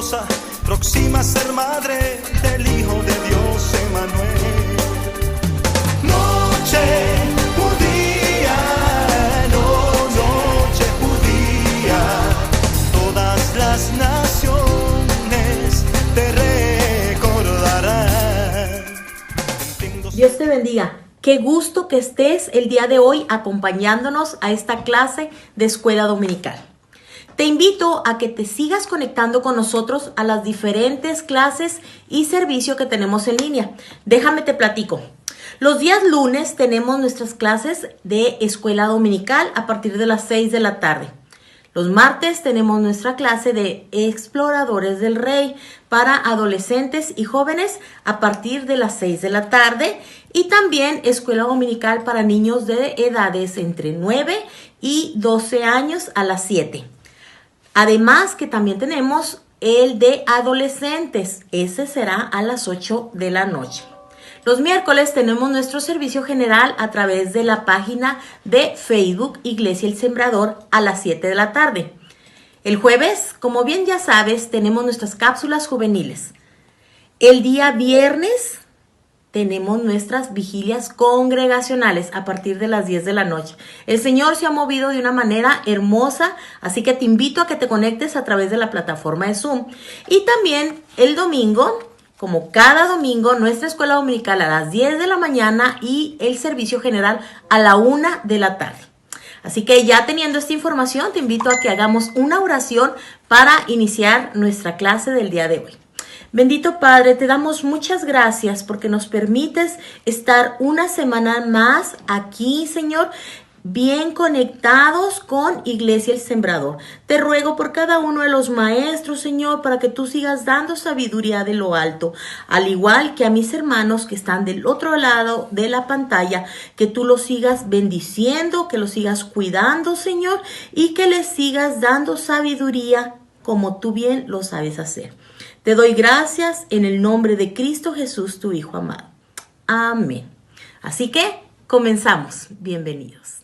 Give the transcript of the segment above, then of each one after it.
esposa, próxima a ser madre del Hijo de Dios, Emmanuel. Noche judía, noche judía, todas las naciones te recordarán. Dios te bendiga. Qué gusto que estés el día de hoy acompañándonos a esta clase de escuela dominical. Te invito a que te sigas conectando con nosotros a las diferentes clases y servicio que tenemos en línea. Déjame te platico. Los días lunes tenemos nuestras clases de escuela dominical a partir de las 6 de la tarde. Los martes tenemos nuestra clase de Exploradores del Rey para adolescentes y jóvenes a partir de las 6 de la tarde y también escuela dominical para niños de edades entre 9 y 12 años a las 7. Además que también tenemos el de adolescentes, ese será a las 8 de la noche. Los miércoles tenemos nuestro servicio general a través de la página de Facebook Iglesia El Sembrador a las 7 de la tarde. El jueves, como bien ya sabes, tenemos nuestras cápsulas juveniles. El día viernes tenemos nuestras vigilias congregacionales a partir de las 10 de la noche. El Señor se ha movido de una manera hermosa, así que te invito a que te conectes a través de la plataforma de Zoom. Y también el domingo, como cada domingo, nuestra escuela dominical a las 10 de la mañana y el servicio general a la 1 de la tarde. Así que ya teniendo esta información, te invito a que hagamos una oración para iniciar nuestra clase del día de hoy. Bendito Padre, te damos muchas gracias porque nos permites estar una semana más aquí, Señor, bien conectados con Iglesia El Sembrador. Te ruego por cada uno de los maestros, Señor, para que tú sigas dando sabiduría de lo alto, al igual que a mis hermanos que están del otro lado de la pantalla, que tú los sigas bendiciendo, que los sigas cuidando, Señor, y que les sigas dando sabiduría como tú bien lo sabes hacer. Te doy gracias en el nombre de Cristo Jesús, tu Hijo amado. Amén. Así que comenzamos. Bienvenidos.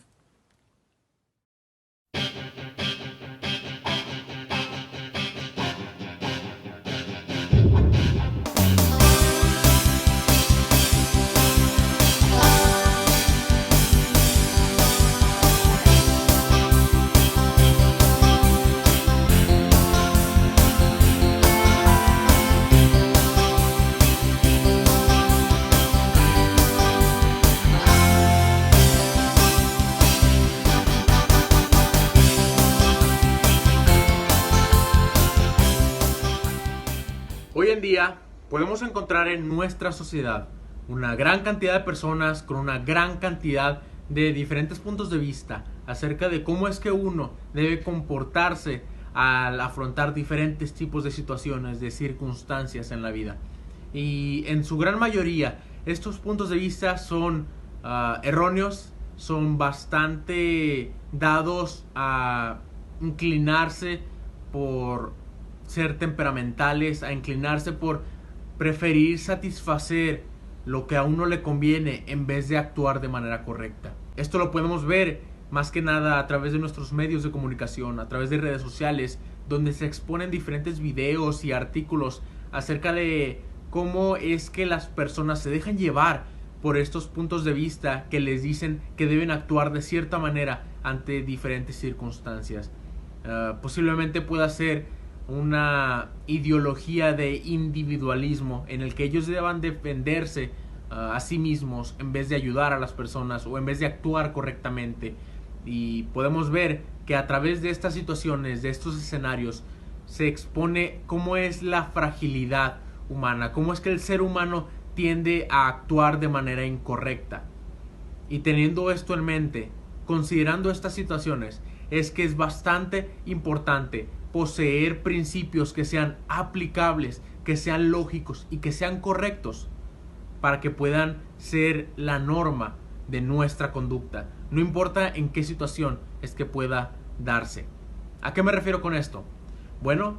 Hoy en día podemos encontrar en nuestra sociedad una gran cantidad de personas con una gran cantidad de diferentes puntos de vista acerca de cómo es que uno debe comportarse al afrontar diferentes tipos de situaciones, de circunstancias en la vida. Y en su gran mayoría estos puntos de vista son erróneos, son bastante dados a inclinarse por ser temperamentales, a inclinarse por preferir satisfacer lo que a uno le conviene en vez de actuar de manera correcta. Esto lo podemos ver más que nada a través de nuestros medios de comunicación, a través de redes sociales, donde se exponen diferentes videos y artículos acerca de cómo es que las personas se dejan llevar por estos puntos de vista que les dicen que deben actuar de cierta manera ante diferentes circunstancias. Posiblemente pueda ser una ideología de individualismo en el que ellos deban defenderse a sí mismos en vez de ayudar a las personas o en vez de actuar correctamente. Y podemos ver que a través de estas situaciones, de estos escenarios, se expone cómo es la fragilidad humana, cómo es que el ser humano tiende a actuar de manera incorrecta. Y teniendo esto en mente, considerando estas situaciones, es que es bastante importante poseer principios que sean aplicables, que sean lógicos y que sean correctos para que puedan ser la norma de nuestra conducta. No importa en qué situación es que pueda darse. ¿A qué me refiero con esto? Bueno,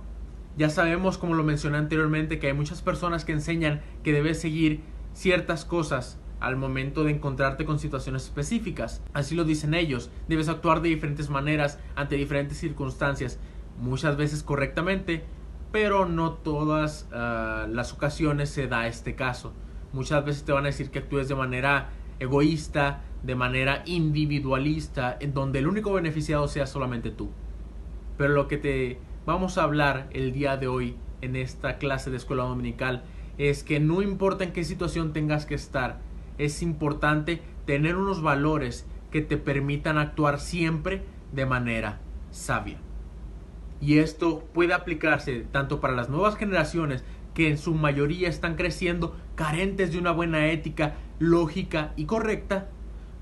ya sabemos, como lo mencioné anteriormente, que hay muchas personas que enseñan que debes seguir ciertas cosas al momento de encontrarte con situaciones específicas. Así lo dicen ellos. Debes actuar de diferentes maneras ante diferentes circunstancias, muchas veces correctamente, pero no todas las ocasiones se da este caso. Muchas veces te van a decir que actúes de manera egoísta, de manera individualista, en donde el único beneficiado sea solamente tú. Pero lo que te vamos a hablar el día de hoy en esta clase de escuela dominical es que no importa en qué situación tengas que estar, es importante tener unos valores que te permitan actuar siempre de manera sabia. Y esto puede aplicarse tanto para las nuevas generaciones, que en su mayoría están creciendo carentes de una buena ética, lógica y correcta,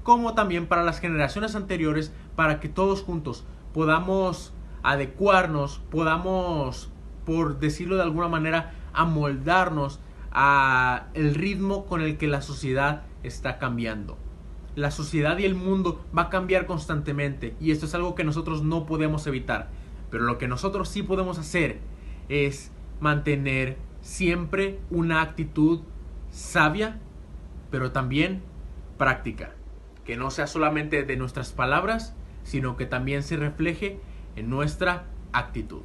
como también para las generaciones anteriores, para que todos juntos podamos adecuarnos, podamos, por decirlo de alguna manera, amoldarnos a el ritmo con el que la sociedad está cambiando. La sociedad y el mundo va a cambiar constantemente, y esto es algo que nosotros no podemos evitar. Pero lo que nosotros sí podemos hacer es mantener siempre una actitud sabia, pero también práctica. Que no sea solamente de nuestras palabras, sino que también se refleje en nuestra actitud.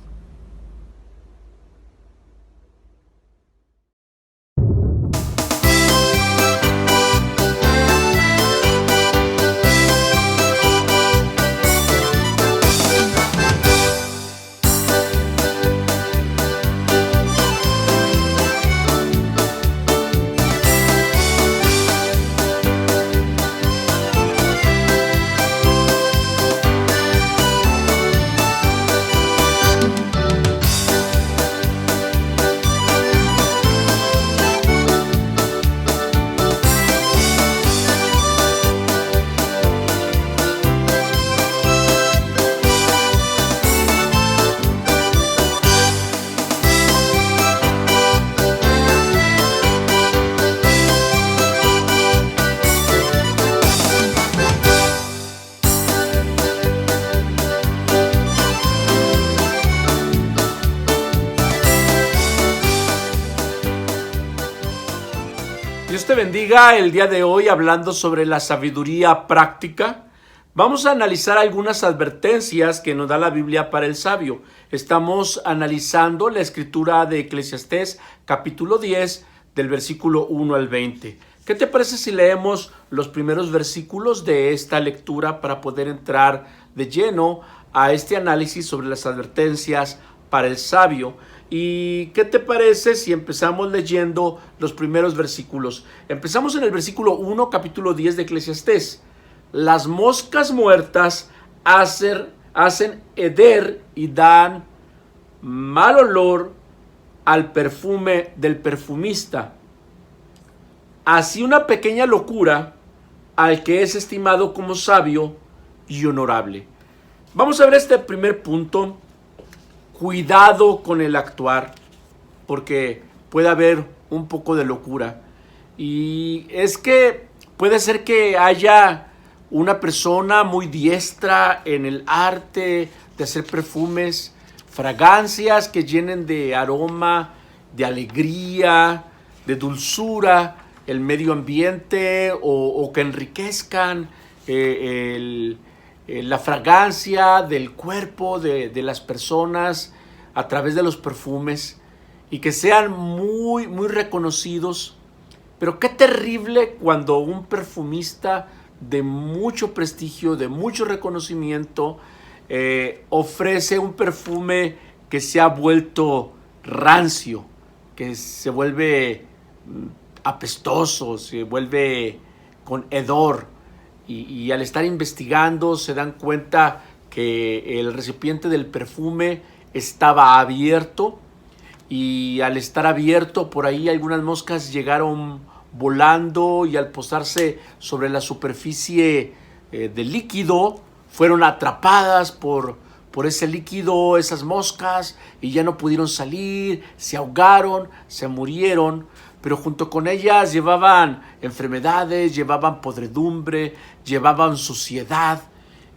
Dios te bendiga. El día de hoy, hablando sobre la sabiduría práctica, vamos a analizar algunas advertencias que nos da la Biblia para el sabio. Estamos analizando la escritura de Eclesiastés, capítulo 10, del versículo 1 al 20. ¿Qué te parece si leemos los primeros versículos de esta lectura para poder entrar de lleno a este análisis sobre las advertencias para el sabio? ¿Y qué te parece si empezamos leyendo los primeros versículos? Empezamos en el versículo 1, capítulo 10 de Eclesiastés. Las moscas muertas hacen heder y dan mal olor al perfume del perfumista. Así una pequeña locura al que es estimado como sabio y honorable. Vamos a ver este primer punto. Cuidado con el actuar, porque puede haber un poco de locura. Y es que puede ser que haya una persona muy diestra en el arte de hacer perfumes, fragancias que llenen de aroma, de alegría, de dulzura el medio ambiente, o que enriquezcan la fragancia del cuerpo de las personas a través de los perfumes, y que sean muy, muy reconocidos. Pero qué terrible cuando un perfumista de mucho prestigio, de mucho reconocimiento, ofrece un perfume que se ha vuelto rancio, que se vuelve apestoso, se vuelve con hedor. Y al estar investigando se dan cuenta que el recipiente del perfume estaba abierto, y al estar abierto por ahí algunas moscas llegaron volando, y al posarse sobre la superficie del líquido fueron atrapadas por ese líquido esas moscas, y ya no pudieron salir, se ahogaron, se murieron. Pero junto con ellas llevaban enfermedades, llevaban podredumbre, llevaban suciedad,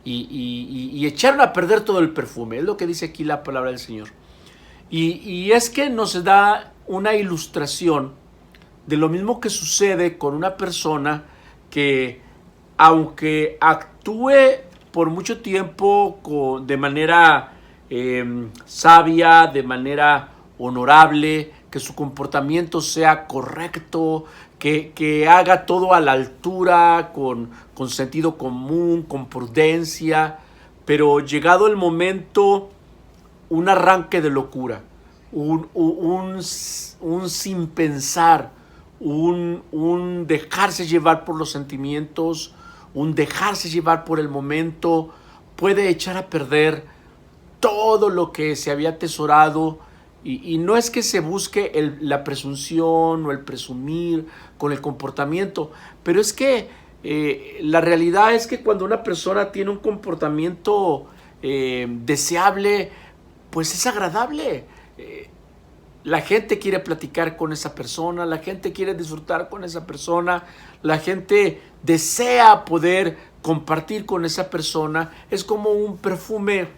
y echaron a perder todo el perfume. Es lo que dice aquí la palabra del Señor. Y es que nos da una ilustración de lo mismo que sucede con una persona que, aunque actúe por mucho tiempo de manera sabia, de manera honorable, que su comportamiento sea correcto, que haga todo a la altura, con sentido común, con prudencia, pero llegado el momento, un arranque de locura, un sin pensar, un dejarse llevar por los sentimientos, un dejarse llevar por el momento, puede echar a perder todo lo que se había atesorado. Y no es que se busque la presunción o el presumir con el comportamiento, pero es que la realidad es que cuando una persona tiene un comportamiento deseable, pues es agradable. La gente quiere platicar con esa persona, la gente quiere disfrutar con esa persona, la gente desea poder compartir con esa persona. Es como un perfume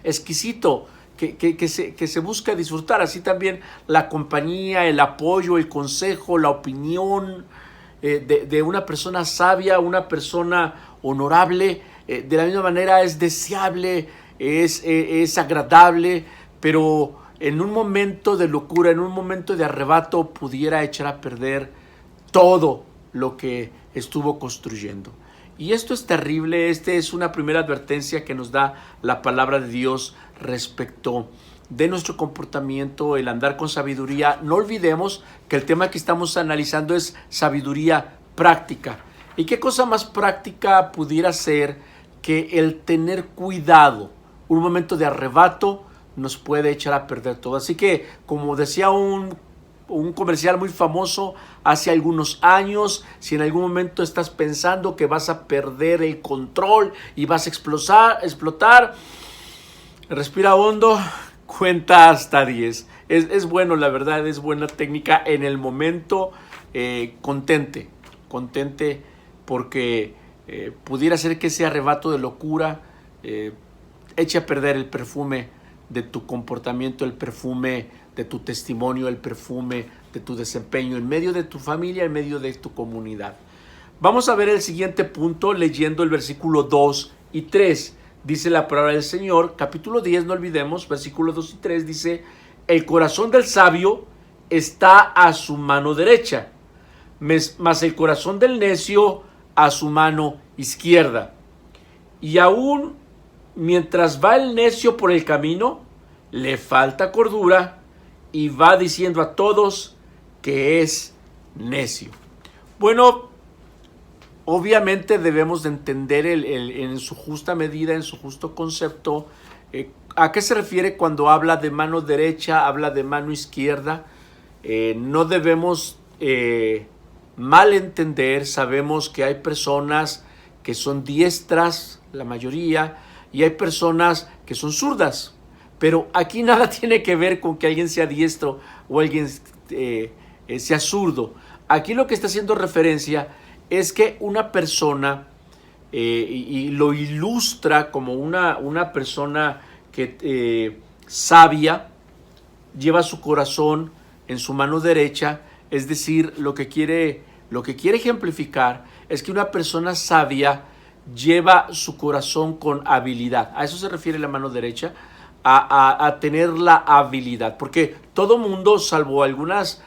exquisito que se busca disfrutar. Así también la compañía, el apoyo, el consejo, la opinión de una persona sabia, una persona honorable, de la misma manera es deseable, es agradable, pero en un momento de locura, en un momento de arrebato, pudiera echar a perder todo lo que estuvo construyendo. Y esto es terrible. Esta es una primera advertencia que nos da la palabra de Dios respecto de nuestro comportamiento, el andar con sabiduría. No olvidemos que el tema que estamos analizando es sabiduría práctica. ¿Y qué cosa más práctica pudiera ser que el tener cuidado? Un momento de arrebato nos puede echar a perder todo. Así que, como decía un comercial muy famoso hace algunos años, si en algún momento estás pensando que vas a perder el control y vas a explotar, respira hondo, cuenta hasta 10. Es bueno, la verdad, es buena técnica en el momento. Contente porque pudiera ser que ese arrebato de locura eche a perder el perfume de tu comportamiento, el perfume de tu testimonio, el perfume de tu desempeño en medio de tu familia, en medio de tu comunidad. Vamos a ver el siguiente punto leyendo el versículo 2 y 3. Dice la palabra del Señor, capítulo 10, no olvidemos, versículos 2 y 3, dice: el corazón del sabio está a su mano derecha, mas el corazón del necio a su mano izquierda. Y aún mientras va el necio por el camino, le falta cordura y va diciendo a todos que es necio. Bueno, obviamente debemos de entender en su justa medida, en su justo concepto, a qué se refiere cuando habla de mano derecha, habla de mano izquierda. No debemos malentender. Sabemos que hay personas que son diestras, la mayoría, y hay personas que son zurdas. Pero aquí nada tiene que ver con que alguien sea diestro o alguien sea zurdo. Aquí lo que está haciendo referencia es que una persona, y lo ilustra como una persona que sabia, lleva su corazón en su mano derecha. Es decir, lo que quiere ejemplificar es que una persona sabia lleva su corazón con habilidad. A eso se refiere la mano derecha, a tener la habilidad, porque todo mundo, salvo algunas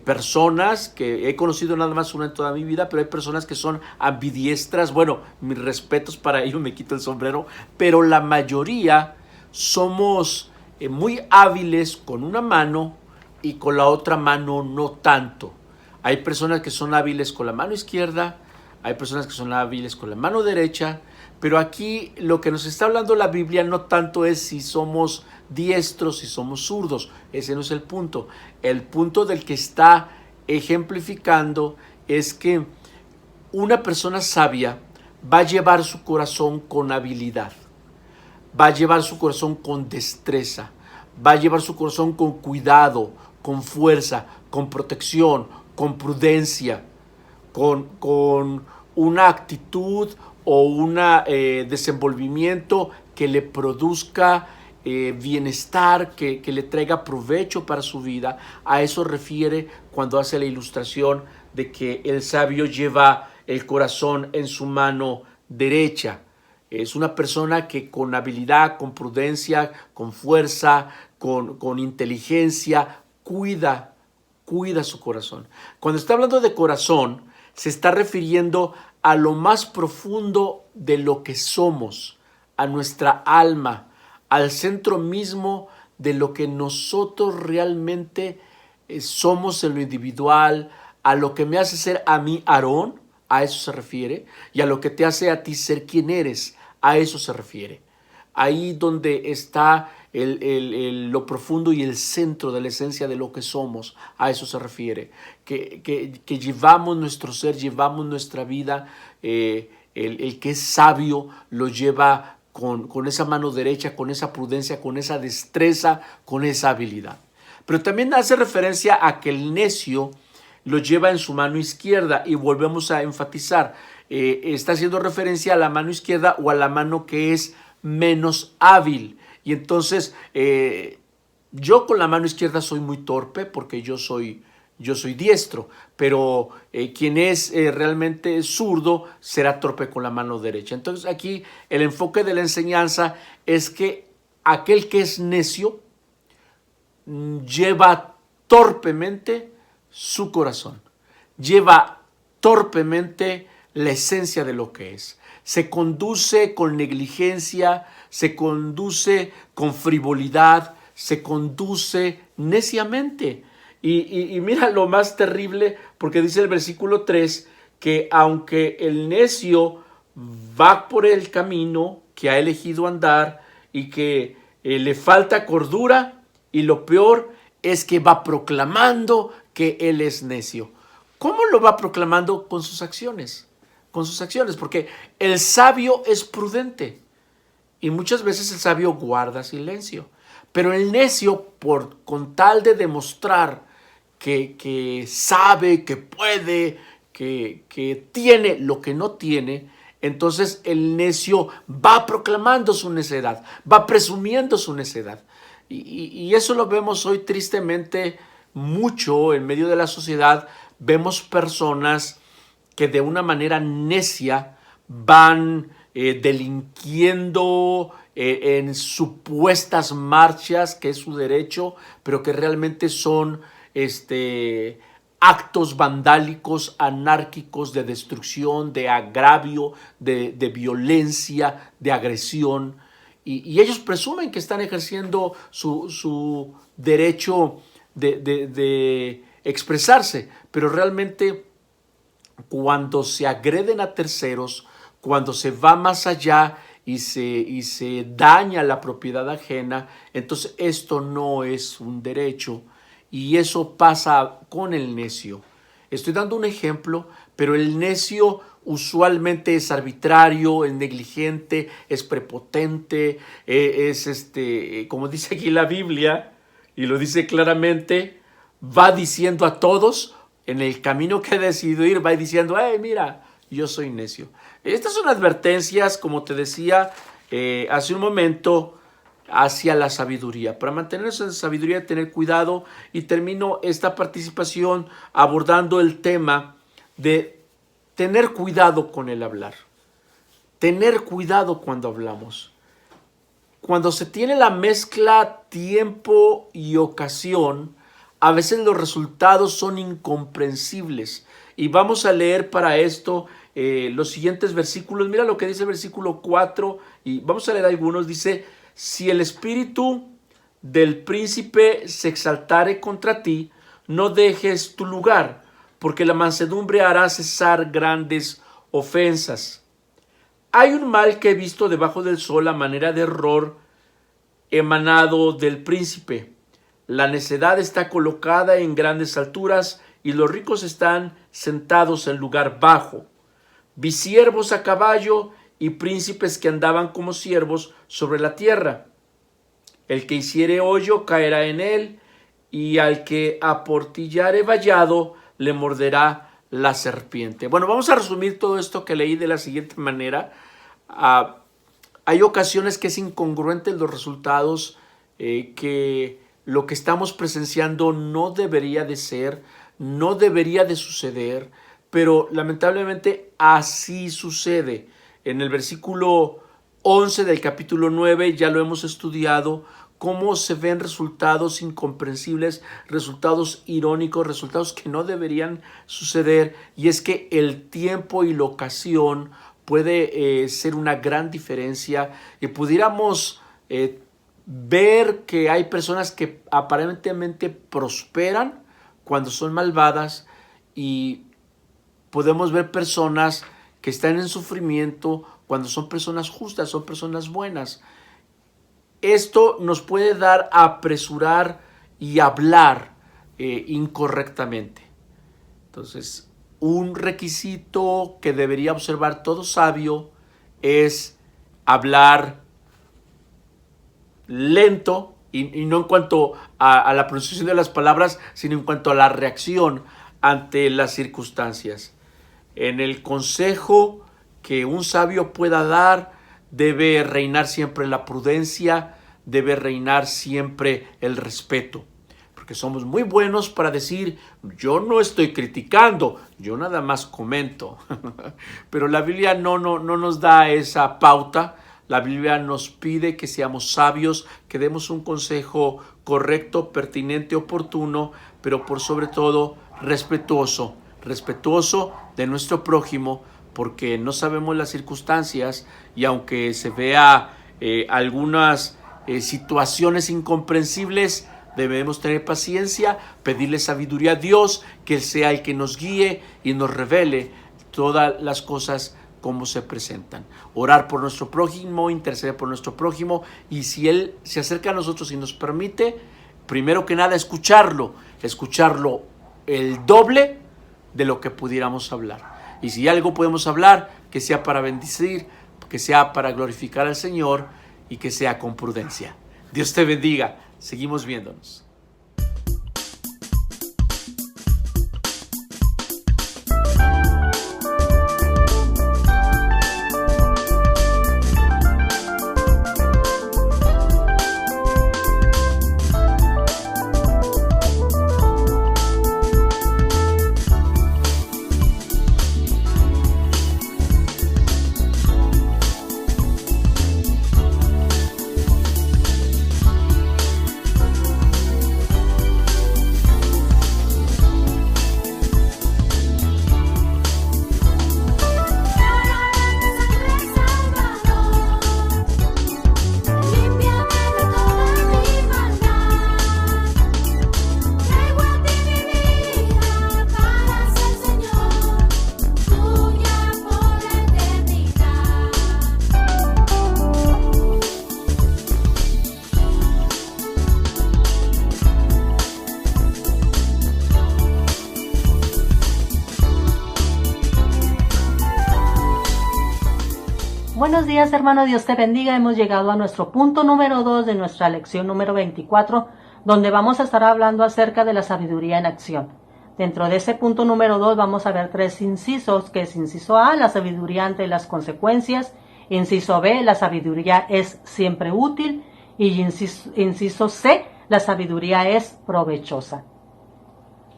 personas que he conocido nada más una en toda mi vida, pero hay personas que son ambidiestras. Bueno, mis respetos para ellos, me quito el sombrero, pero la mayoría somos muy hábiles con una mano y con la otra mano no tanto. Hay personas que son hábiles con la mano izquierda, hay personas que son hábiles con la mano derecha, pero aquí lo que nos está hablando la Biblia no tanto es si somos diestros, si somos zurdos. Ese no es el punto. El punto del que está ejemplificando es que una persona sabia va a llevar su corazón con habilidad, va a llevar su corazón con destreza, va a llevar su corazón con cuidado, con fuerza, con protección, con prudencia, con una actitud o un desenvolvimiento que le produzca bienestar, que le traiga provecho para su vida. A eso refiere cuando hace la ilustración de que el sabio lleva el corazón en su mano derecha. Es una persona que con habilidad, con prudencia, con fuerza, con inteligencia, cuida su corazón. Cuando está hablando de corazón, se está refiriendo a lo más profundo de lo que somos, a nuestra alma, al centro mismo de lo que nosotros realmente somos en lo individual, a lo que me hace ser a mí Aarón, a eso se refiere, y a lo que te hace a ti ser quien eres, a eso se refiere. Ahí donde está lo profundo y el centro de la esencia de lo que somos, a eso se refiere. Que llevamos nuestro ser, llevamos nuestra vida, el que es sabio lo lleva con esa mano derecha, con esa prudencia, con esa destreza, con esa habilidad. Pero también hace referencia a que el necio lo lleva en su mano izquierda, y volvemos a enfatizar, está haciendo referencia a la mano izquierda o a la mano que es menos hábil. Y entonces yo con la mano izquierda soy muy torpe porque yo soy diestro, pero quien es realmente zurdo será torpe con la mano derecha. Entonces aquí el enfoque de la enseñanza es que aquel que es necio lleva torpemente su corazón, lleva torpemente la esencia de lo que es. Se conduce con negligencia, se conduce con frivolidad, se conduce neciamente. Y mira lo más terrible, porque dice el versículo 3 que aunque el necio va por el camino que ha elegido andar y que le falta cordura, y lo peor es que va proclamando que él es necio. ¿Cómo lo va proclamando? Con sus acciones. Con sus acciones, porque el sabio es prudente y muchas veces el sabio guarda silencio, pero el necio, con tal de demostrar que sabe, que puede, que tiene lo que no tiene, entonces el necio va proclamando su necedad, va presumiendo su necedad. Y eso lo vemos hoy tristemente mucho en medio de la sociedad. Vemos personas que de una manera necia van delinquiendo en supuestas marchas, que es su derecho, pero que realmente son actos vandálicos, anárquicos, de destrucción, de agravio, de violencia, de agresión. Y ellos presumen que están ejerciendo su derecho de expresarse, pero realmente cuando se agreden a terceros, cuando se va más allá y se daña la propiedad ajena, entonces esto no es un derecho, y eso pasa con el necio. Estoy dando un ejemplo, pero el necio usualmente es arbitrario, es negligente, es prepotente, es como dice aquí la Biblia, y lo dice claramente, va diciendo a todos en el camino que ha decidido ir, va diciendo, mira, yo soy necio. Estas son advertencias, como te decía hace un momento, hacia la sabiduría. Para mantenernos en sabiduría, tener cuidado. Y termino esta participación abordando el tema de tener cuidado con el hablar. Tener cuidado cuando hablamos. Cuando se tiene la mezcla tiempo y ocasión, a veces los resultados son incomprensibles. Y vamos a leer para esto los siguientes versículos. Mira lo que dice el versículo 4, y vamos a leer algunos. Dice, si el espíritu del príncipe se exaltare contra ti, no dejes tu lugar, porque la mansedumbre hará cesar grandes ofensas. Hay un mal que he visto debajo del sol a manera de error emanado del príncipe. La necedad está colocada en grandes alturas y los ricos están sentados en lugar bajo. Vi siervos a caballo y príncipes que andaban como siervos sobre la tierra. El que hiciere hoyo caerá en él, y al que aportillare vallado le morderá la serpiente. Bueno, vamos a resumir todo esto que leí de la siguiente manera. Hay ocasiones que es incongruente los resultados, que lo que estamos presenciando no debería de ser, no debería de suceder, pero lamentablemente así sucede. En el versículo 11 del capítulo 9 ya lo hemos estudiado, cómo se ven resultados incomprensibles, resultados irónicos, resultados que no deberían suceder, y es que el tiempo y la ocasión puede ser una gran diferencia, y pudiéramos ver que hay personas que aparentemente prosperan cuando son malvadas, y podemos ver personas que están en sufrimiento cuando son personas justas, son personas buenas. Esto nos puede dar a apresurar y hablar incorrectamente. Entonces, un requisito que debería observar todo sabio es hablar lento, y no en cuanto a la pronunciación de las palabras, sino en cuanto a la reacción ante las circunstancias. En el consejo que un sabio pueda dar, debe reinar siempre la prudencia, debe reinar siempre el respeto. Porque somos muy buenos para decir, yo no estoy criticando, yo nada más comento. Pero la Biblia no nos da esa pauta. La Biblia nos pide que seamos sabios, que demos un consejo correcto, pertinente, oportuno, pero por sobre todo respetuoso de nuestro prójimo, porque no sabemos las circunstancias, y aunque se vea algunas situaciones incomprensibles, debemos tener paciencia, pedirle sabiduría a Dios, que Él sea el que nos guíe y nos revele todas las cosas como se presentan. Orar por nuestro prójimo, interceder por nuestro prójimo, y si Él se acerca a nosotros y nos permite, primero que nada escucharlo el doble de lo que pudiéramos hablar. Y si algo podemos hablar, que sea para bendecir, que sea para glorificar al Señor, y que sea con prudencia. Dios te bendiga. Seguimos viéndonos. Buenos días, hermano, Dios te bendiga. Hemos llegado a nuestro punto número 2 de nuestra lección número 24, donde vamos a estar hablando acerca de la sabiduría en acción. Dentro de ese punto número 2 vamos a ver 3 incisos, que es inciso A, la sabiduría ante las consecuencias; inciso B, la sabiduría es siempre útil; y inciso C, la sabiduría es provechosa.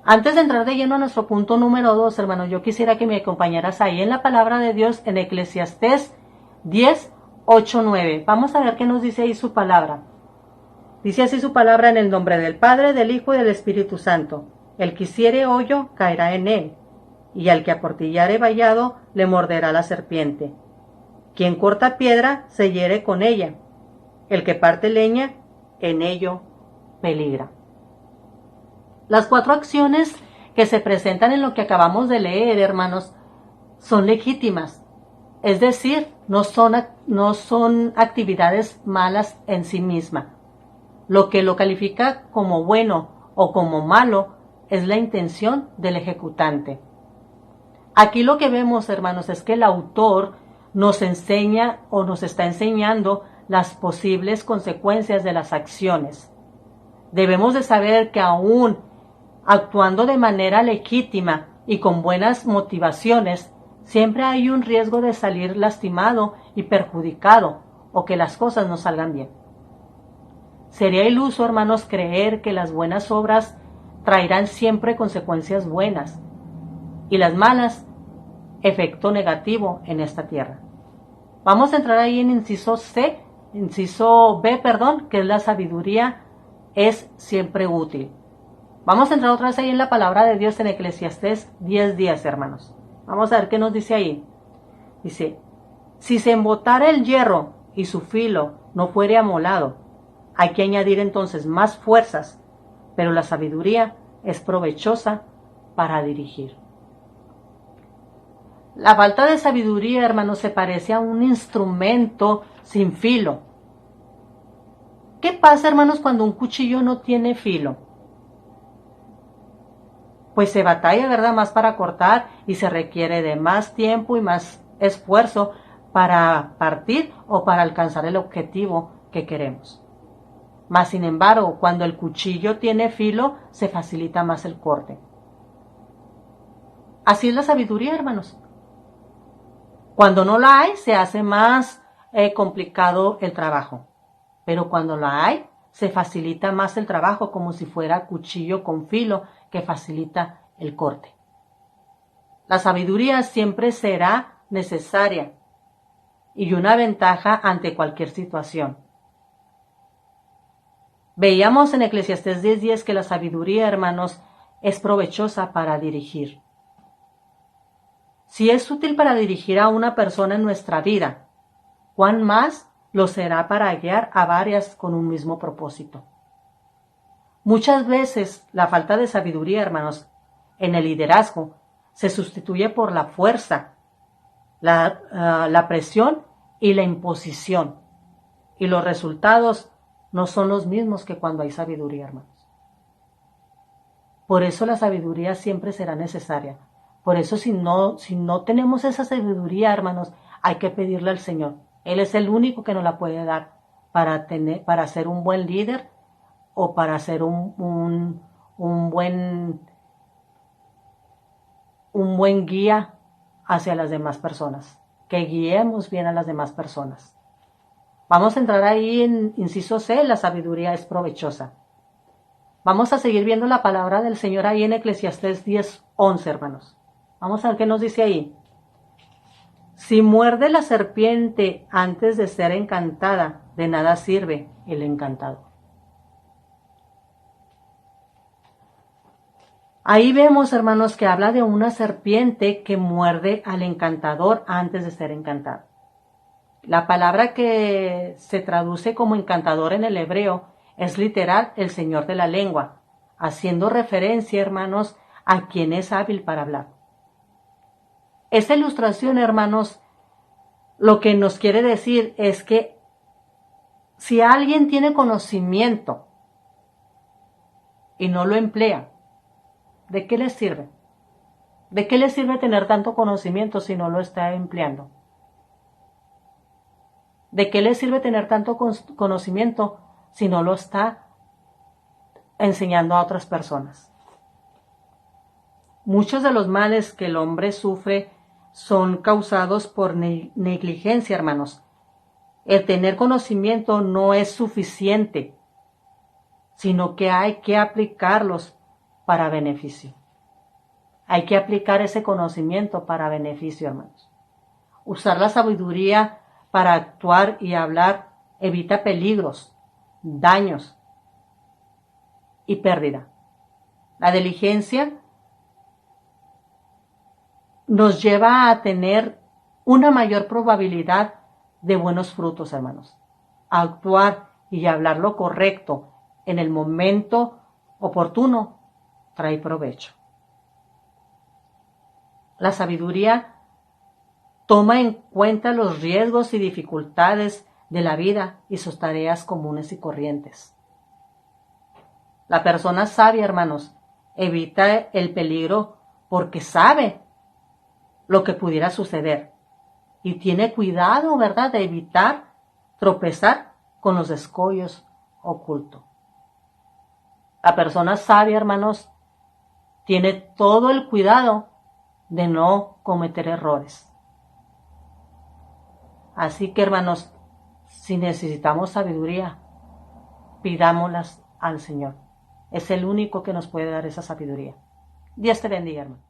Antes de entrar de lleno a nuestro punto número 2, hermano, yo quisiera que me acompañaras ahí en la palabra de Dios en Eclesiastés 10, 8, 9. Vamos a ver qué nos dice ahí su palabra. Dice así su palabra: en el nombre del Padre, del Hijo y del Espíritu Santo. El que hiciere hoyo caerá en él, y al que aportillare vallado le morderá la serpiente. Quien corta piedra se hiere con ella. El que parte leña, en ello peligra. Las 4 acciones que se presentan en lo que acabamos de leer, hermanos, son legítimas. Es decir, no son actividades malas en sí mismas. Lo que lo califica como bueno o como malo es la intención del ejecutante. Aquí lo que vemos, hermanos, es que el autor nos enseña o nos está enseñando las posibles consecuencias de las acciones. Debemos de saber que aún actuando de manera legítima y con buenas motivaciones, siempre hay un riesgo de salir lastimado y perjudicado, o que las cosas no salgan bien. Sería iluso, hermanos, creer que las buenas obras traerán siempre consecuencias buenas, y las malas, efecto negativo en esta tierra. Vamos a entrar ahí en inciso C inciso B, que es la sabiduría es siempre útil. Vamos a entrar otra vez ahí en la palabra de Dios en Eclesiastés 10:10, hermanos. Vamos a ver qué nos dice ahí. Dice, si se embotara el hierro y su filo no fuere amolado, hay que añadir entonces más fuerzas, pero la sabiduría es provechosa para dirigir. La falta de sabiduría, hermanos, se parece a un instrumento sin filo. ¿Qué pasa, hermanos, cuando un cuchillo no tiene filo? Pues se batalla, ¿verdad?, más para cortar y se requiere de más tiempo y más esfuerzo para partir o para alcanzar el objetivo que queremos. Mas, sin embargo, cuando el cuchillo tiene filo, se facilita más el corte. Así es la sabiduría, hermanos. Cuando no la hay, se hace más complicado el trabajo. Pero cuando la hay, se facilita más el trabajo, como si fuera cuchillo con filo que facilita el corte. La sabiduría siempre será necesaria y una ventaja ante cualquier situación. Veíamos en Eclesiastés 10:10 que la sabiduría, hermanos, es provechosa para dirigir. Si es útil para dirigir a una persona en nuestra vida, ¿cuán más lo será para guiar a varias con un mismo propósito? Muchas veces la falta de sabiduría, hermanos, en el liderazgo se sustituye por la fuerza, la presión y la imposición. Y los resultados no son los mismos que cuando hay sabiduría, hermanos. Por eso la sabiduría siempre será necesaria. Por eso si no tenemos esa sabiduría, hermanos, hay que pedirle al Señor. Él es el único que nos la puede dar para ser un buen líder o para ser un buen guía hacia las demás personas. Que guiemos bien a las demás personas. Vamos a entrar ahí en inciso C, la sabiduría es provechosa. Vamos a seguir viendo la palabra del Señor ahí en Eclesiastés 10:11, hermanos. Vamos a ver qué nos dice ahí. Si muerde la serpiente antes de ser encantada, de nada sirve el encantador. Ahí vemos, hermanos, que habla de una serpiente que muerde al encantador antes de ser encantado. La palabra que se traduce como encantador en el hebreo es literal el señor de la lengua, haciendo referencia, hermanos, a quien es hábil para hablar. Esta ilustración, hermanos, lo que nos quiere decir es que si alguien tiene conocimiento y no lo emplea, ¿de qué le sirve? ¿De qué le sirve tener tanto conocimiento si no lo está empleando? ¿De qué le sirve tener tanto conocimiento si no lo está enseñando a otras personas? Muchos de los males que el hombre sufre son causados por negligencia, hermanos. El tener conocimiento no es suficiente, sino que hay que aplicarlos para beneficio. Hay que aplicar ese conocimiento para beneficio, hermanos. Usar la sabiduría para actuar y hablar evita peligros, daños y pérdida. La diligencia nos lleva a tener una mayor probabilidad de buenos frutos, hermanos. Actuar y hablar lo correcto en el momento oportuno trae provecho. La sabiduría toma en cuenta los riesgos y dificultades de la vida y sus tareas comunes y corrientes. La persona sabia, hermanos, evita el peligro porque sabe lo que pudiera suceder y tiene cuidado, ¿verdad?, de evitar tropezar con los escollos ocultos. La persona sabia, hermanos, tiene todo el cuidado de no cometer errores. Así que, hermanos, si necesitamos sabiduría, pidámoslas al Señor. Es el único que nos puede dar esa sabiduría. Dios te bendiga, hermano.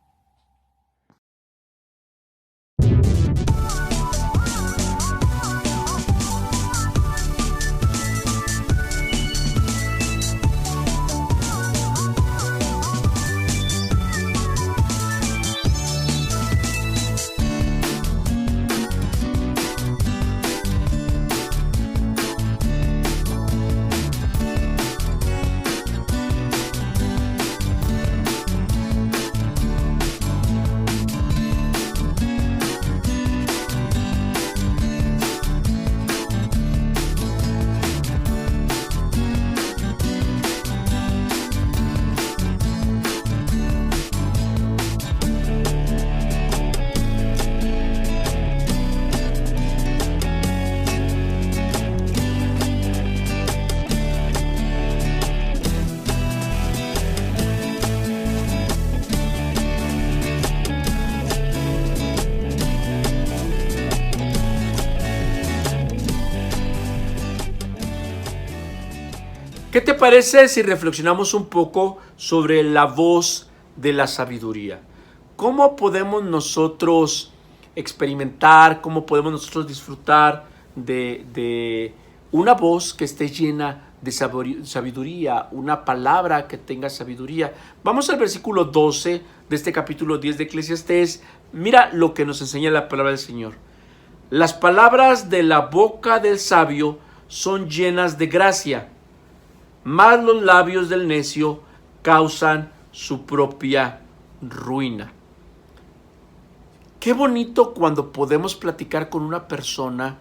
¿Qué te parece si reflexionamos un poco sobre la voz de la sabiduría? ¿Cómo podemos nosotros experimentar, cómo podemos nosotros disfrutar de una voz que esté llena de sabiduría, una palabra que tenga sabiduría? Vamos al versículo 12 de este capítulo 10 de Eclesiastés. Mira lo que nos enseña la palabra del Señor. Las palabras de la boca del sabio son llenas de gracia, mas los labios del necio causan su propia ruina. Qué bonito cuando podemos platicar con una persona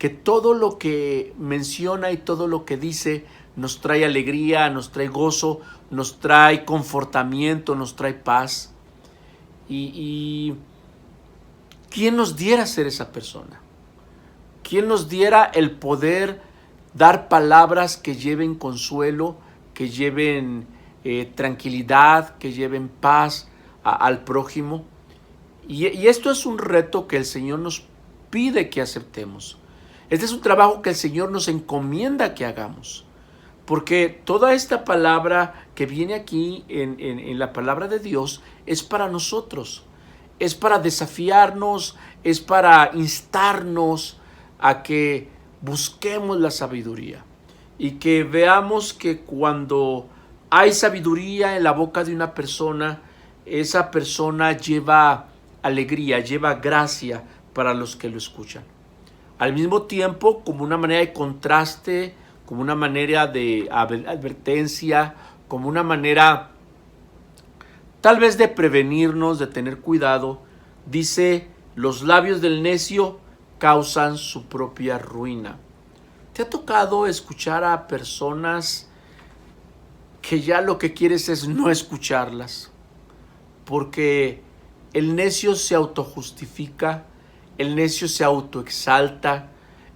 que todo lo que menciona y todo lo que dice nos trae alegría, nos trae gozo, nos trae confortamiento, nos trae paz. Y ¿quién nos diera ser esa persona? ¿Quién nos diera el poder dar palabras que lleven consuelo, que lleven tranquilidad, que lleven paz al prójimo? Y esto es un reto que el Señor nos pide que aceptemos. Este es un trabajo que el Señor nos encomienda que hagamos. Porque toda esta palabra que viene aquí en la palabra de Dios es para nosotros. Es para desafiarnos, es para instarnos a que busquemos la sabiduría. Y que veamos que cuando hay sabiduría en la boca de una persona, esa persona lleva alegría, lleva gracia para los que lo escuchan. Al mismo tiempo, como una manera de contraste, como una manera de advertencia, como una manera tal vez de prevenirnos, de tener cuidado, dice, los labios del necio causan su propia ruina. ¿Te ha tocado escuchar a personas que ya lo que quieres es no escucharlas? Porque el necio se autojustifica, el necio se autoexalta,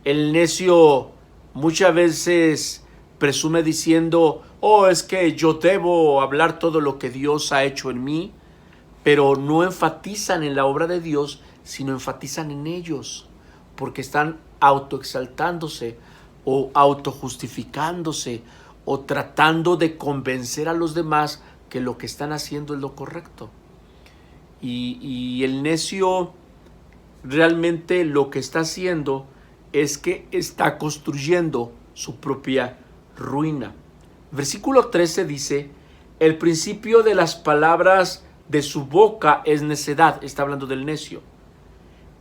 el necio muchas veces presume diciendo, es que yo debo hablar todo lo que Dios ha hecho en mí, pero no enfatizan en la obra de Dios, sino enfatizan en ellos, porque están autoexaltándose o autojustificándose o tratando de convencer a los demás que lo que están haciendo es lo correcto. Y el necio realmente lo que está haciendo es que está construyendo su propia ruina. Versículo 13 dice, el principio de las palabras de su boca es necedad, está hablando del necio,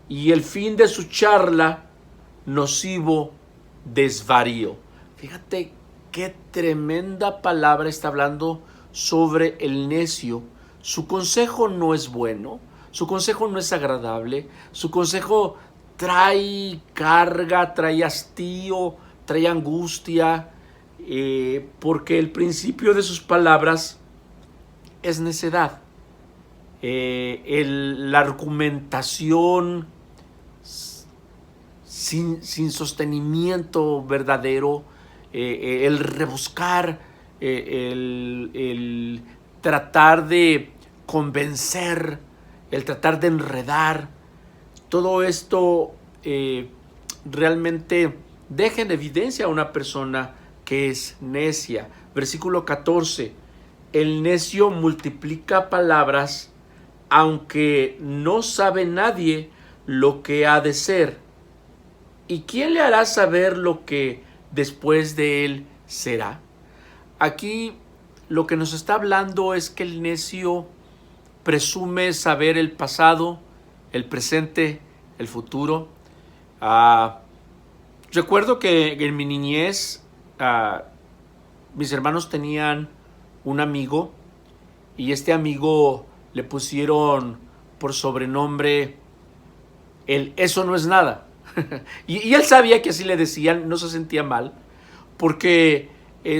y el fin de su charla nocivo desvarío. Fíjate qué tremenda palabra está hablando sobre el necio. Su consejo no es bueno, su consejo no es agradable, su consejo trae carga, trae hastío, trae angustia, porque el principio de sus palabras es necedad. La argumentación sin sostenimiento verdadero, el rebuscar, el tratar de convencer, el tratar de enredar, todo esto realmente deja en evidencia a una persona que es necia. Versículo 14, el necio multiplica palabras, aunque no sabe nadie lo que ha de ser. ¿Y quién le hará saber lo que después de él será? Aquí lo que nos está hablando es que el necio presume saber el pasado, el presente, el futuro. Recuerdo que en mi niñez mis hermanos tenían un amigo y este amigo le pusieron por sobrenombre el eso no es nada. y él sabía que así le decían, no se sentía mal, porque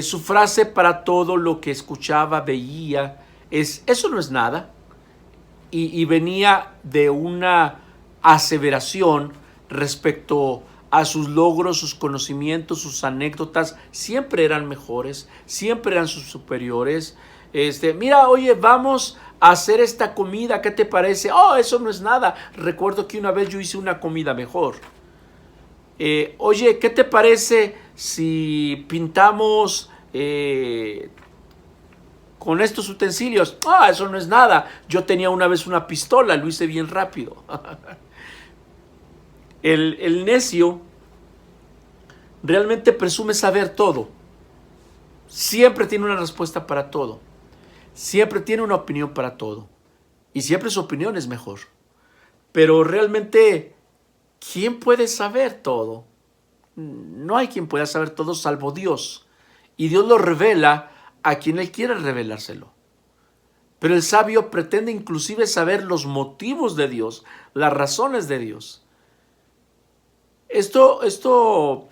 su frase para todo lo que escuchaba, veía, es eso no es nada. Y venía de una aseveración respecto a sus logros, sus conocimientos, sus anécdotas, siempre eran mejores, siempre eran sus superiores. Mira, oye, vamos a hacer esta comida, ¿qué te parece? Eso no es nada. Recuerdo que una vez yo hice una comida mejor. Oye, ¿qué te parece si pintamos con estos utensilios. Eso no es nada. Yo tenía una vez una pistola, lo hice bien rápido. El necio realmente presume saber todo. Siempre tiene una respuesta para todo. Siempre tiene una opinión para todo. Y siempre su opinión es mejor. Pero realmente, ¿quién puede saber todo? No hay quien pueda saber todo salvo Dios. Y Dios lo revela a quien Él quiere revelárselo. Pero el sabio pretende inclusive saber los motivos de Dios, las razones de Dios. Esto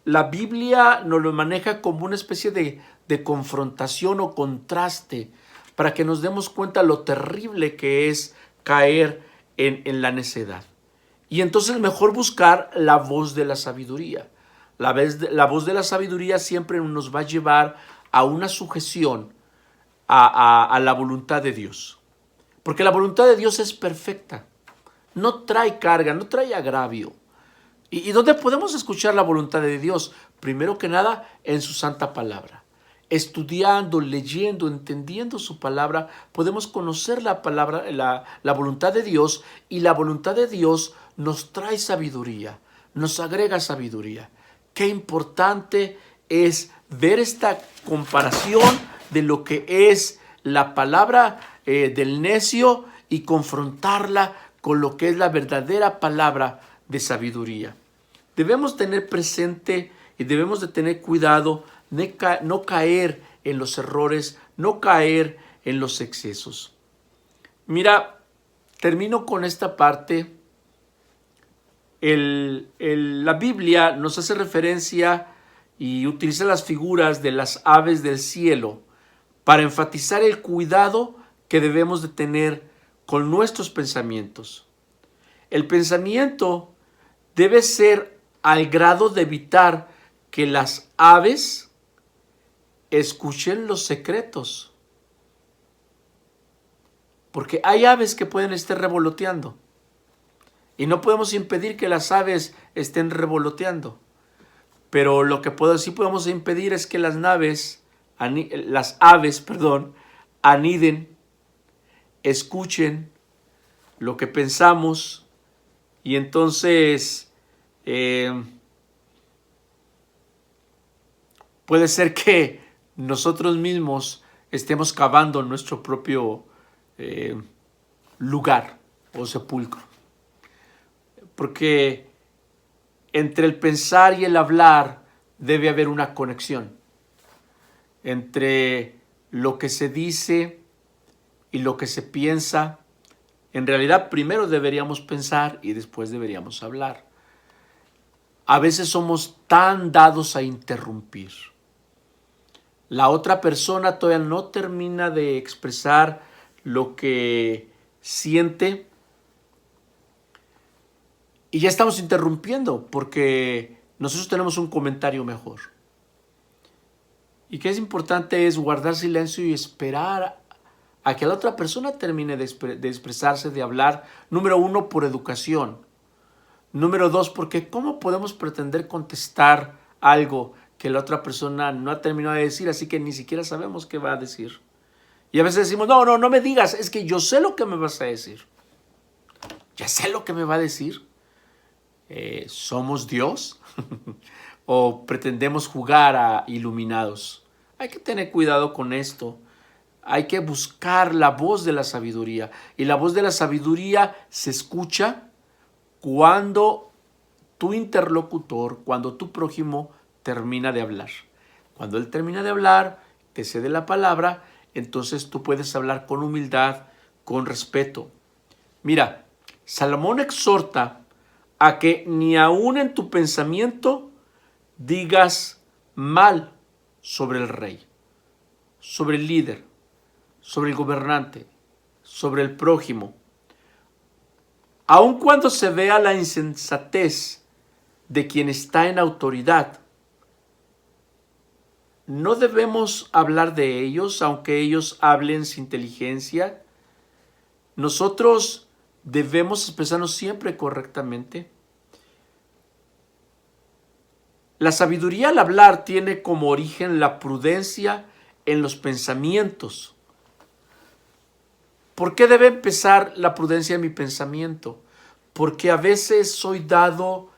la Biblia nos lo maneja como una especie de confrontación o contraste para que nos demos cuenta lo terrible que es caer en la necedad. Y entonces mejor buscar la voz de la sabiduría. La voz de la sabiduría siempre nos va a llevar a una sujeción a la voluntad de Dios. Porque la voluntad de Dios es perfecta. No trae carga, no trae agravio. ¿Y dónde podemos escuchar la voluntad de Dios? Primero que nada, en su santa palabra. Estudiando, leyendo, entendiendo su palabra, podemos conocer la palabra, la voluntad de Dios, y la voluntad de Dios nos trae sabiduría, nos agrega sabiduría. Qué importante es ver esta comparación de lo que es la palabra del necio y confrontarla con lo que es la verdadera palabra de sabiduría. Debemos tener presente y debemos de tener cuidado de no caer en los errores, no caer en los excesos. Mira, termino con esta parte. La Biblia nos hace referencia y utiliza las figuras de las aves del cielo para enfatizar el cuidado que debemos de tener con nuestros pensamientos. El pensamiento debe ser al grado de evitar que las aves escuchen los secretos. Porque hay aves que pueden estar revoloteando. Y no podemos impedir que las aves estén revoloteando. Pero lo que sí podemos impedir es que las aves, aniden, escuchen lo que pensamos, y entonces puede ser que nosotros mismos estemos cavando nuestro propio lugar o sepulcro. Porque entre el pensar y el hablar debe haber una conexión. Entre lo que se dice y lo que se piensa, en realidad primero deberíamos pensar y después deberíamos hablar. A veces somos tan dados a interrumpir. La otra persona todavía no termina de expresar lo que siente y ya estamos interrumpiendo porque nosotros tenemos un comentario mejor. Y que es importante es guardar silencio y esperar a que la otra persona termine de expresarse, de hablar. Número 1, por educación. Número 2, porque ¿cómo podemos pretender contestar algo que la otra persona no ha terminado de decir, así que ni siquiera sabemos qué va a decir? Y a veces decimos, no me digas, es que yo sé lo que me vas a decir. Ya sé lo que me va a decir. ¿Somos Dios? ¿O pretendemos jugar a iluminados? Hay que tener cuidado con esto. Hay que buscar la voz de la sabiduría. Y la voz de la sabiduría se escucha cuando tu interlocutor, cuando tu prójimo termina de hablar. Cuando él termina de hablar, te cede la palabra, entonces tú puedes hablar con humildad, con respeto. Mira, Salomón exhorta a que ni aún en tu pensamiento digas mal sobre el rey, sobre el líder, sobre el gobernante, sobre el prójimo. Aun cuando se vea la insensatez de quien está en autoridad, no debemos hablar de ellos, aunque ellos hablen sin inteligencia. Nosotros debemos expresarnos siempre correctamente. La sabiduría al hablar tiene como origen la prudencia en los pensamientos. ¿Por qué debe empezar la prudencia en mi pensamiento? Porque a veces soy dado,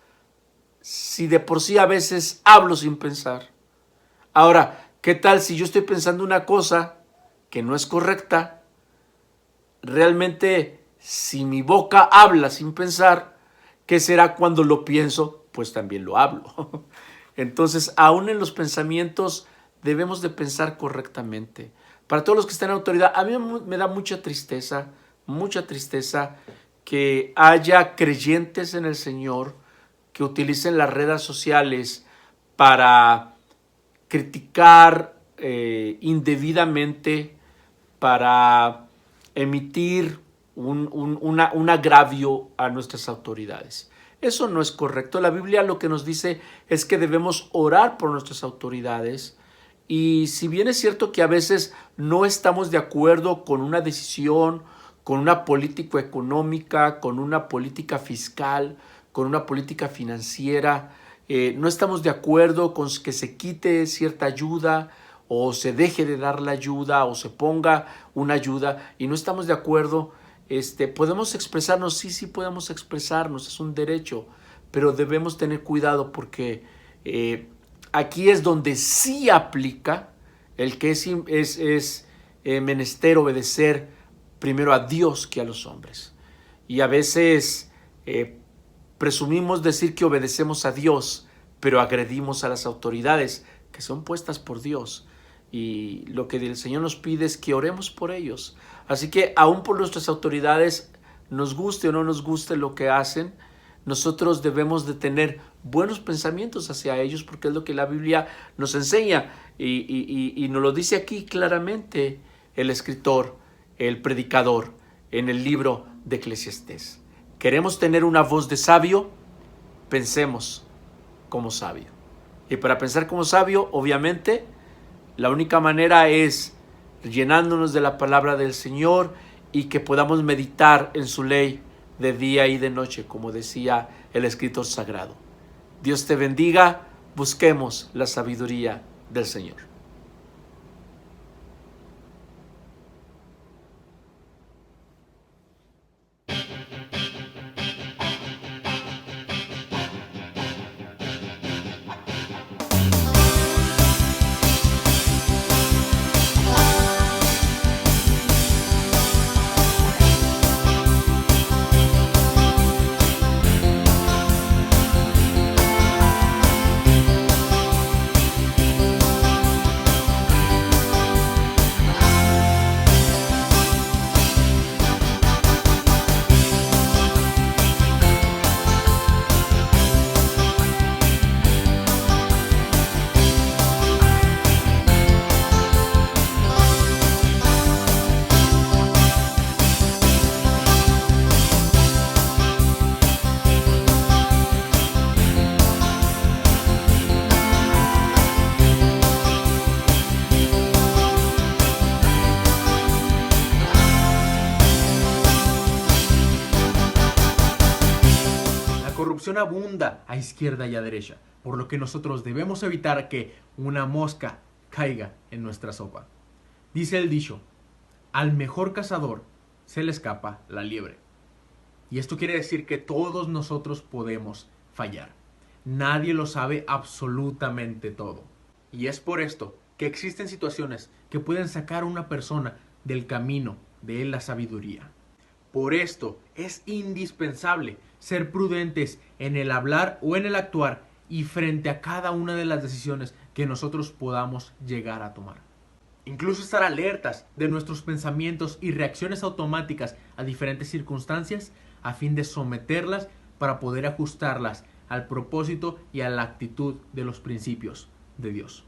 si de por sí a veces hablo sin pensar. Ahora, ¿qué tal si yo estoy pensando una cosa que no es correcta? Realmente, si mi boca habla sin pensar, ¿qué será cuando lo pienso? Pues también lo hablo. Entonces, aún en los pensamientos debemos de pensar correctamente. Para todos los que están en autoridad, a mí me da mucha tristeza que haya creyentes en el Señor que utilicen las redes sociales para criticar indebidamente, para emitir un agravio a nuestras autoridades. Eso no es correcto. La Biblia lo que nos dice es que debemos orar por nuestras autoridades. Y si bien es cierto que a veces no estamos de acuerdo con una decisión, con una política económica, con una política fiscal, con una política financiera, no estamos de acuerdo con que se quite cierta ayuda o se deje de dar la ayuda o se ponga una ayuda y no estamos de acuerdo, podemos expresarnos, sí podemos expresarnos, es un derecho, pero debemos tener cuidado porque aquí es donde sí aplica el que es menester obedecer primero a Dios que a los hombres. Y a veces presumimos decir que obedecemos a Dios, pero agredimos a las autoridades que son puestas por Dios. Y lo que el Señor nos pide es que oremos por ellos. Así que aún por nuestras autoridades, nos guste o no nos guste lo que hacen, nosotros debemos de tener buenos pensamientos hacia ellos porque es lo que la Biblia nos enseña y nos lo dice aquí claramente el escritor, el predicador en el libro de Eclesiastés. ¿Queremos tener una voz de sabio? Pensemos como sabio. Y para pensar como sabio, obviamente, la única manera es llenándonos de la palabra del Señor y que podamos meditar en su ley de día y de noche, como decía el escritor sagrado. Dios te bendiga, busquemos la sabiduría del Señor. corrupción abunda a izquierda y a derecha, por lo que nosotros debemos evitar que una mosca caiga en nuestra sopa. Dice el dicho, al mejor cazador se le escapa la liebre. Y esto quiere decir que todos nosotros podemos fallar. Nadie lo sabe absolutamente todo. Y es por esto que existen situaciones que pueden sacar a una persona del camino de la sabiduría. Por esto es indispensable ser prudentes en el hablar o en el actuar y frente a cada una de las decisiones que nosotros podamos llegar a tomar. Incluso estar alertas de nuestros pensamientos y reacciones automáticas a diferentes circunstancias a fin de someterlas para poder ajustarlas al propósito y a la actitud de los principios de Dios.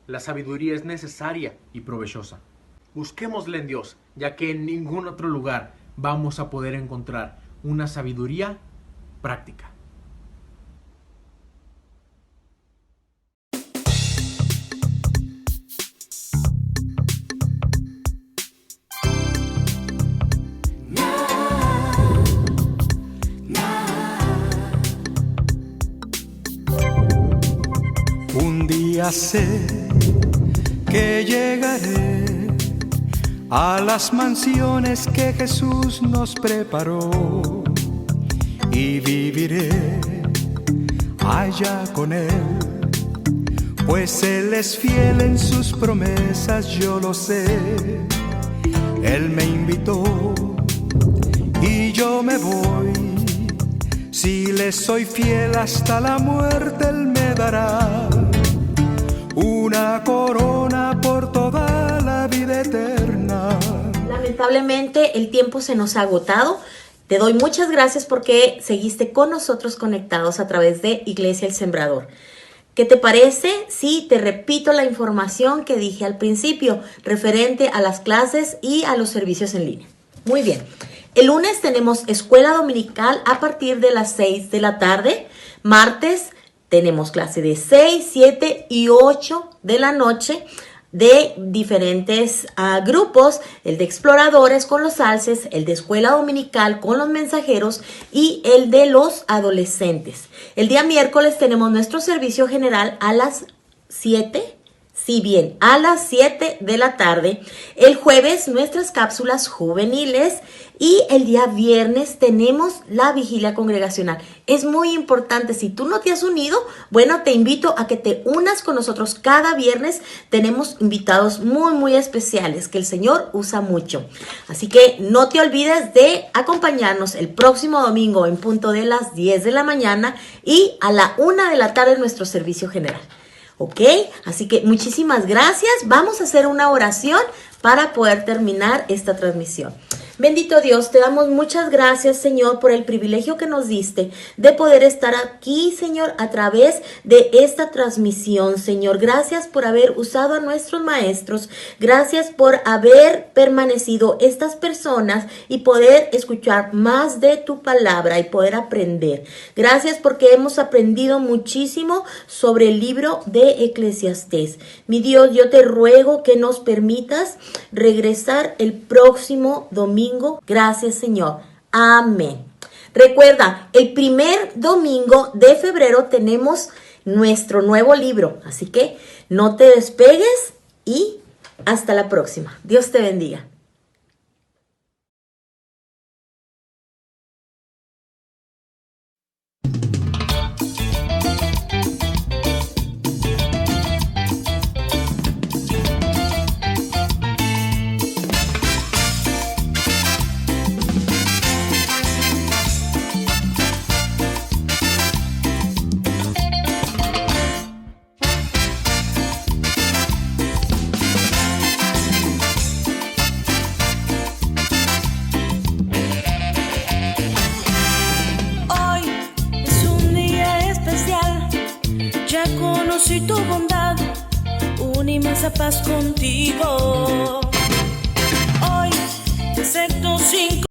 La sabiduría es necesaria y provechosa. Busquémosla en Dios, ya que en ningún otro lugar vamos a poder encontrar una sabiduría práctica. día sé que llegaré a las mansiones que Jesús nos preparó y viviré allá con Él, pues Él es fiel en sus promesas, yo lo sé. Él me invitó y yo me voy. Si le soy fiel hasta la muerte, Él me dará una corona por toda la vida eterna. Lamentablemente el tiempo se nos ha agotado. Te doy muchas gracias porque seguiste con nosotros conectados a través de Iglesia El Sembrador. ¿Qué te parece si te repito la información que dije al principio referente a las clases y a los servicios en línea? Muy bien. El lunes tenemos escuela dominical a partir de las 6 de la tarde. Martes tenemos clase de 6, 7 y 8 de la noche de diferentes grupos, el de exploradores con los alces, el de escuela dominical con los mensajeros y el de los adolescentes. El día miércoles tenemos nuestro servicio general a las 7, a las 7 de la tarde. El jueves nuestras cápsulas juveniles y el día viernes tenemos la vigilia congregacional. Es muy importante, si tú no te has unido, bueno, te invito a que te unas con nosotros. Cada viernes tenemos invitados muy especiales que el Señor usa mucho. Así que no te olvides de acompañarnos el próximo domingo en punto de las 10 de la mañana y a la 1 de la tarde nuestro servicio general. ¿Ok? Así que muchísimas gracias. Vamos a hacer una oración para poder terminar esta transmisión. Bendito Dios, te damos muchas gracias, Señor, por el privilegio que nos diste de poder estar aquí, Señor, a través de esta transmisión, Señor. Gracias por haber usado a nuestros maestros. Gracias por haber permanecido estas personas y poder escuchar más de tu palabra y poder aprender. Gracias porque hemos aprendido muchísimo sobre el libro de Eclesiastés. Mi Dios, yo te ruego que nos permitas regresar el próximo domingo. Gracias, Señor. Amén. Recuerda, el primer domingo de febrero tenemos nuestro nuevo libro. Así que no te despegues y hasta la próxima. Dios te bendiga. Y tu bondad, una inmensa paz contigo. Hoy te acepto sin